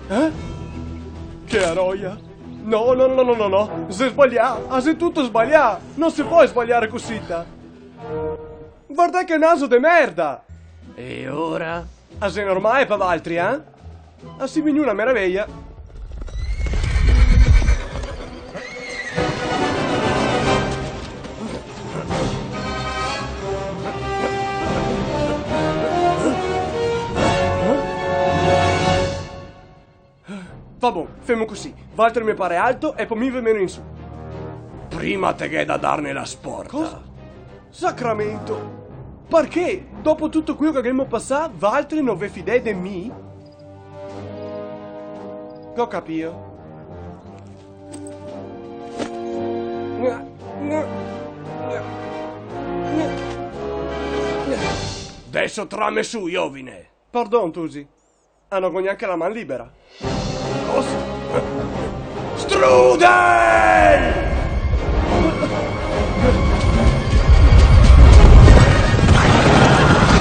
Eh? Che aroia! No, no, no, no, no, no! Se sbagliato! Se tutto sbagliato! Non si può sbagliare così! Guarda che naso de merda! E ora? Se normale per altri, eh? Si viene una meraviglia! Vabbè, fermo così. Walter mi pare alto e poi mi va meno in su. Prima te che è da darne la sporta. Cosa? Sacramento! Perché? Dopo tutto quello che abbiamo passato, Walter non vi fidate di me? Ho capito. Adesso trame su, Iovine. Pardon, Tusi. Non ho neanche la mano libera. Cosa? Strudel!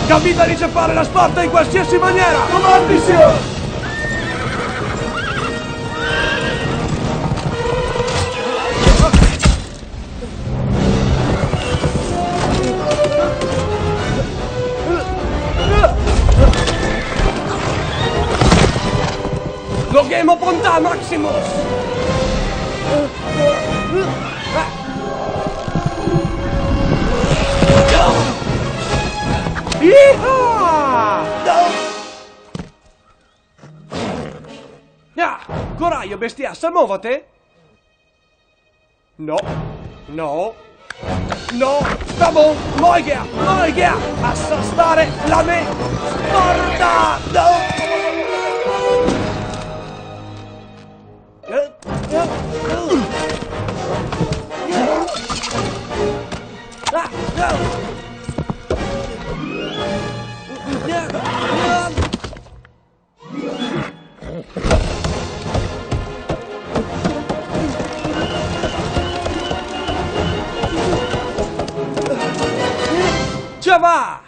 Capitalizza fare la sporta in qualsiasi maniera! Avanti, signor! Lo game ponta Maximus! Coraggio, bestiassa, muovate! No, no, no, sta buon, moighia, a stare la me, sporta! No! Già va!